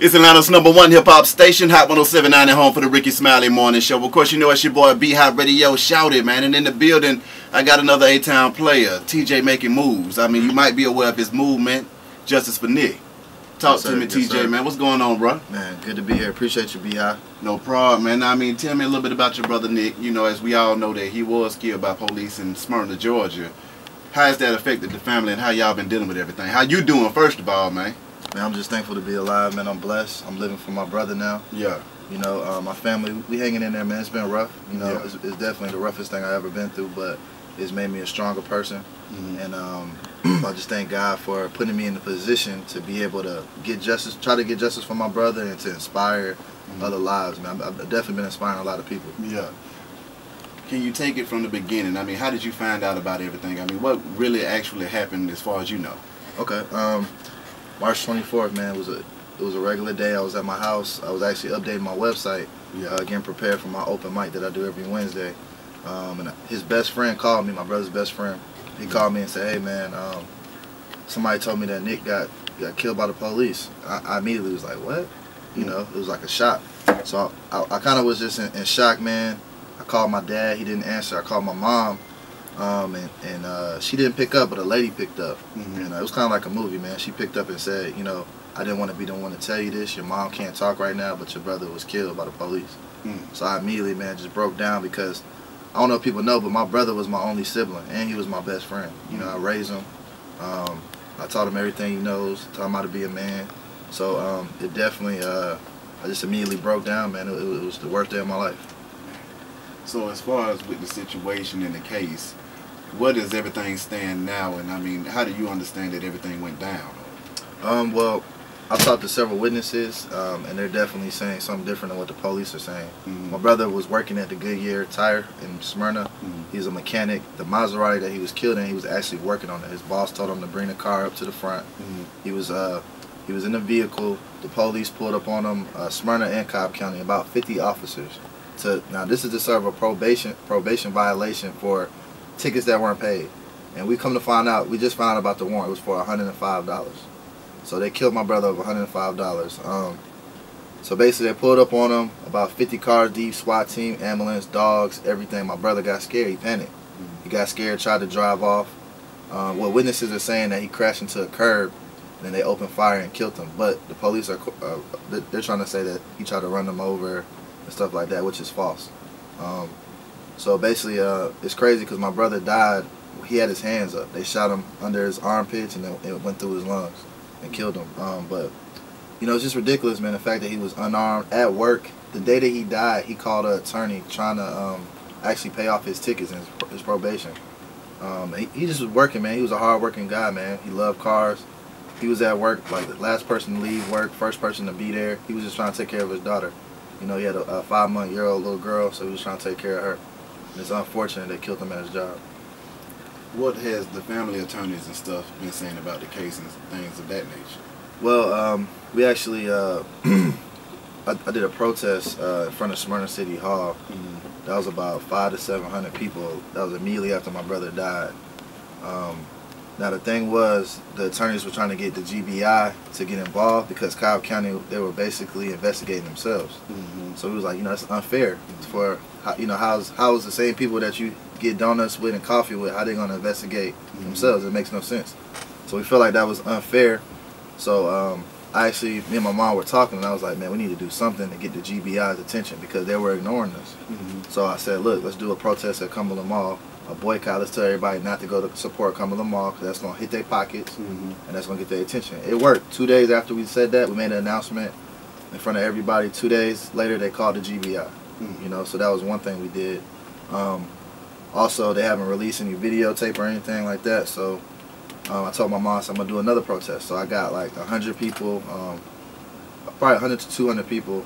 It's Atlanta's #1 hip-hop station, Hot 107.9 at home for the Ricky Smiley Morning Show. Of course, you know it's your boy B-Hot Radio. Shout it, man. And in the building, I got another A-Town player, TJ making moves. I mean, you might be aware of his movement, Justice for Nick. Talk to me, TJ, man. What's going on, bro? Man, good to be here. Appreciate you, B-Hot. No problem, man. I mean, tell me a little bit about your brother Nick. You know, as we all know that he was killed by police in Smyrna, Georgia. How has that affected the family and how y'all been dealing with everything? How you doing, first of all, man? Man, I'm just thankful to be alive, man. I'm blessed. I'm living for my brother now. Yeah. You know, my family, we hanging in there, man. It's been rough. You know, it's definitely the roughest thing I've ever been through, but it's made me a stronger person. And I just thank God for putting me in the position to be able to get justice, try to get justice for my brother and to inspire other lives, man. I've definitely been inspiring a lot of people. Yeah. Can you take it from the beginning? I mean, how did you find out about everything? I mean, what really actually happened as far as you know? Okay. March 24th, man, it was a regular day. I was at my house. I was actually updating my website, getting prepared for my open mic that I do every Wednesday. And his best friend called me, my brother's best friend. He called me and said, "Hey, man, somebody told me that Nick got killed by the police." I immediately was like, "What?" You know, it was like a shock. So I kind of was just in shock, man. I called my dad. He didn't answer. I called my mom. And she didn't pick up, but a lady picked up. And it was kind of like a movie, man. She picked up and said, you know, "I didn't want to be the one to tell you this. Your mom can't talk right now, but your brother was killed by the police." So I immediately, man, just broke down because I don't know if people know, but my brother was my only sibling, and he was my best friend. You know, I raised him. I taught him everything he knows, taught him how to be a man. So it definitely, I just immediately broke down, man. It was the worst day of my life. So as far as with the situation in the case, where does everything stand now? And I mean, how do you understand that everything went down? Well, I talked to several witnesses, and they're definitely saying something different than what the police are saying. My brother was working at the Goodyear Tire in Smyrna. He's a mechanic. The Maserati that he was killed in, he was actually working on it. His boss told him to bring the car up to the front. He was in the vehicle. The police pulled up on him, Smyrna and Cobb County, about 50 officers. Now this is to serve a probation violation for tickets that weren't paid. And we come to find out, we just found out about the warrant. It was for $105. So they killed my brother over $105. So basically they pulled up on him, about 50 cars deep, SWAT team, ambulance, dogs, everything. My brother got scared, he panicked. He got scared, tried to drive off. What witnesses are saying that he crashed into a curb and then they opened fire and killed him. But the police are, they're trying to say that he tried to run them over and stuff like that, which is false. So basically, it's crazy because my brother died. He had his hands up. They shot him under his armpits and it went through his lungs and killed him. But you know, it's just ridiculous, man. The fact that he was unarmed at work. The day that he died, he called an attorney trying to actually pay off his tickets and his probation. He just was working, man. He was a hard-working guy, man. He loved cars. He was at work, like the last person to leave work, first person to be there. He was just trying to take care of his daughter. You know, he had a 5-month-old little girl, so he was trying to take care of her. And it's unfortunate they killed him at his job. What has the family attorneys and stuff been saying about the case and things of that nature? Well, we actually, I did a protest in front of Smyrna City Hall. That was about 500 to 700 people. That was immediately after my brother died. Now the thing was, the attorneys were trying to get the GBI to get involved because Cobb County, they were basically investigating themselves. So it was like, you know, it's unfair for, you know, how's the same people that you get donuts with and coffee with, how they gonna investigate themselves? It makes no sense. So we felt like that was unfair. So me and my mom were talking, and I was like, man, we need to do something to get the GBI's attention because they were ignoring us. So I said, look, let's do a protest at Cumberland Mall. A boycott. Let's tell everybody not to go to support Cumberland Mall because that's going to hit their pockets and that's going to get their attention. It worked. 2 days after we said that, we made an announcement in front of everybody. 2 days later, they called the GBI. You know, so that was one thing we did. Also, they haven't released any videotape or anything like that. So I told my mom, so I'm going to do another protest. So I got like 100 people, probably 100 to 200 people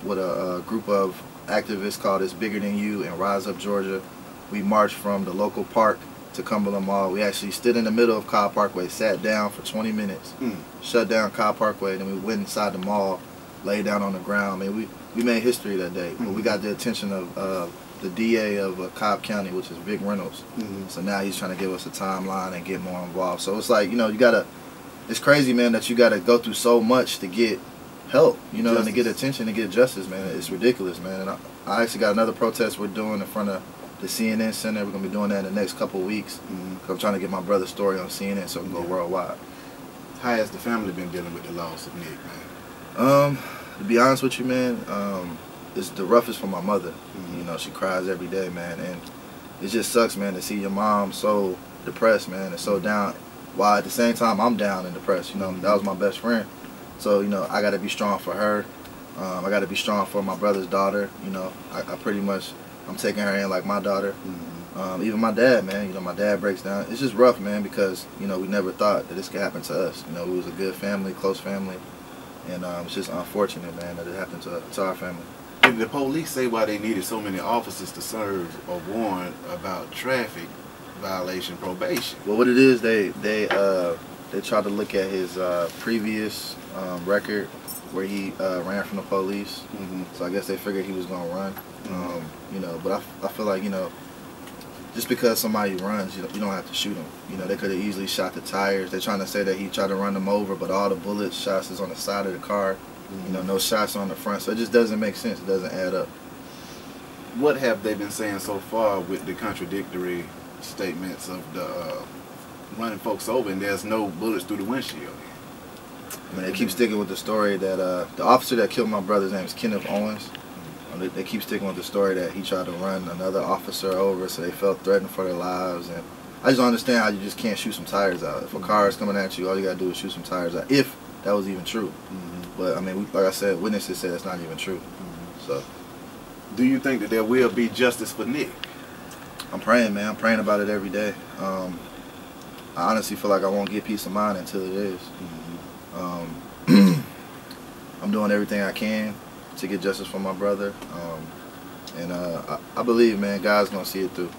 with a group of activists called It's Bigger Than You and Rise Up Georgia. We marched from the local park to Cumberland Mall. We actually stood in the middle of Cobb Parkway, sat down for 20 minutes, shut down Cobb Parkway, then we went inside the mall, laid down on the ground. I mean, we made history that day. But we got the attention of the DA of Cobb County, which is Vic Reynolds. So now he's trying to give us a timeline and get more involved. So it's like, you know, it's crazy, man, that you gotta go through so much to get help, you know, and to get attention and get justice, man. It's ridiculous, man. And I actually got another protest we're doing in front of the CNN Center. We're going to be doing that in the next couple of weeks. I'm trying to get my brother's story on CNN so it can go worldwide. How has the family been dealing with the loss of Nick, man? To be honest with you, man, it's the roughest for my mother. You know, she cries every day, man, and it just sucks, man, to see your mom so depressed, man, and so down, while at the same time I'm down and depressed. You know, that was my best friend. So, you know, I got to be strong for her. I got to be strong for my brother's daughter. You know, I pretty much, I'm taking her in like my daughter. Even my dad, man, you know, my dad breaks down. It's just rough, man, because, you know, we never thought that this could happen to us. You know, we was a good family, close family, and it's just unfortunate, man, that it happened to our family. Did the police say why they needed so many officers to serve or warn about traffic violation probation? Well, what it is, they tried to look at his previous record where he ran from the police. So I guess they figured he was gonna run. You know, but I feel like, you know, just because somebody runs, you don't have to shoot them. You know, they could have easily shot the tires. They're trying to say that he tried to run them over, but all the bullet shots is on the side of the car. You know, no shots on the front, so it just doesn't make sense. It doesn't add up. What have they been saying so far with the contradictory statements of the running folks over and there's no bullets through the windshield? I mean, they keep sticking with the story that the officer that killed my brother's name is Kenneth Owens. They keep sticking with the story that he tried to run another officer over, so they felt threatened for their lives. And I just don't understand how you just can't shoot some tires out. If a car is coming at you, all you gotta do is shoot some tires out. If that was even true. But I mean, like I said, witnesses said it's not even true. So, do you think that there will be justice for Nick? I'm praying, man. I'm praying about it every day. I honestly feel like I won't get peace of mind until it is. I'm doing everything I can to get justice for my brother, and I believe, man, God's gonna see it through.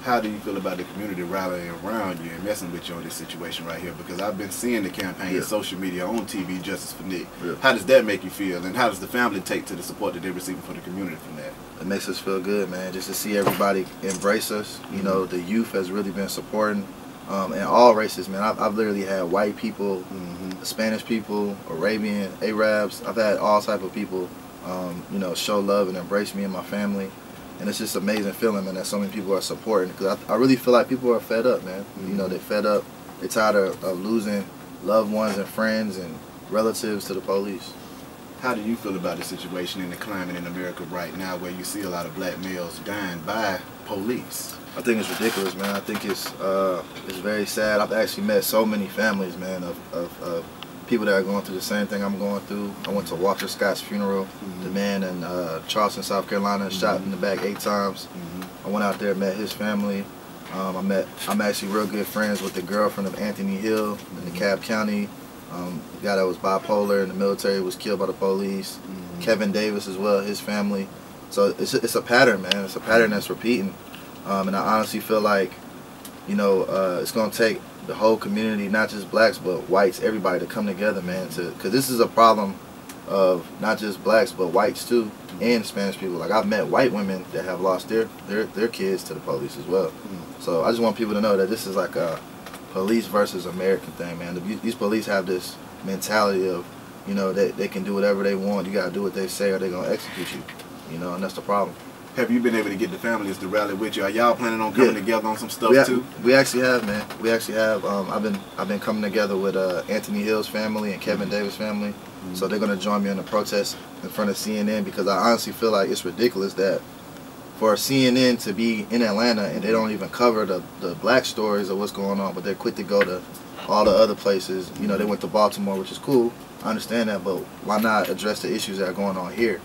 How do you feel about the community rallying around you and messing with you on this situation right here? Because I've been seeing the campaign on social media, on TV, Justice for Nick. How does that make you feel, and how does the family take to the support that they're receiving from the community from that? It makes us feel good, man, just to see everybody embrace us. You know, the youth has really been supporting, and all races, man. I've literally had white people, Spanish people, Arabian, Arabs. I've had all type of people, you know, show love and embrace me and my family. And it's just an amazing feeling, man, that so many people are supporting. Because I really feel like people are fed up, man. You know, they're fed up. They're tired of losing loved ones and friends and relatives to the police. How do you feel about the situation and the climate in America right now where you see a lot of black males dying by police? I think it's ridiculous, man. I think it's very sad. I've actually met so many families, man, of people that are going through the same thing I'm going through. I went to Walter Scott's funeral. The man in Charleston, South Carolina, shot in the back 8 times. I went out there, met his family. I'm actually real good friends with the girlfriend of Anthony Hill in DeKalb County. The guy that was bipolar in the military was killed by the police. Kevin Davis as well, his family. So it's a pattern, man. It's a pattern that's repeating. And I honestly feel like, you know, it's going to take the whole community, not just blacks, but whites, everybody to come together, man, because this is a problem of not just blacks, but whites too, and Spanish people. Like, I've met white women that have lost their kids to the police as well. So I just want people to know that this is like a police versus American thing, man. These police have this mentality of, you know, they can do whatever they want. You got to do what they say or they're going to execute you, you know, and that's the problem. Have you been able to get the families to rally with you? Are y'all planning on coming together on some stuff too? We actually have, man. We actually have. I've been coming together with Anthony Hill's family and Kevin Davis' family. So they're gonna join me on the protest in front of CNN, because I honestly feel like it's ridiculous that for CNN to be in Atlanta and they don't even cover the black stories of what's going on, but they're quick to go to all the other places. You know, they went to Baltimore, which is cool. I understand that, but why not address the issues that are going on here?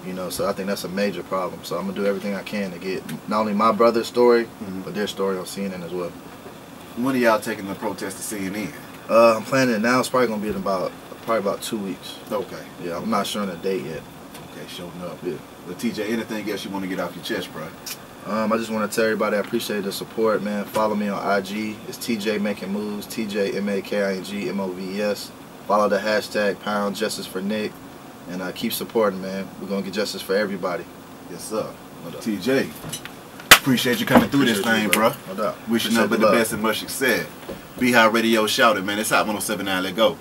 You know, so I think that's a major problem. So I'm gonna do everything I can to get not only my brother's story, but their story on CNN as well. When are y'all taking the protest to CNN? I'm planning it now. It's probably gonna be in about 2 weeks. Okay. Yeah, I'm not sure on the date yet. Okay, showing up. Yeah. Well, TJ, anything else you want to get off your chest, bro? I just want to tell everybody I appreciate the support, man. Follow me on IG. It's TJ Making Moves. TJ MAKING MOVES. Follow the hashtag #JusticeForNick. And keep supporting, man. We're going to get justice for everybody. Yes, sir. TJ, appreciate you coming through this thing, bro. No doubt. Wishing nothing but the best and much success. Be High Radio shouted, man. It's Hot 107.9. Let go.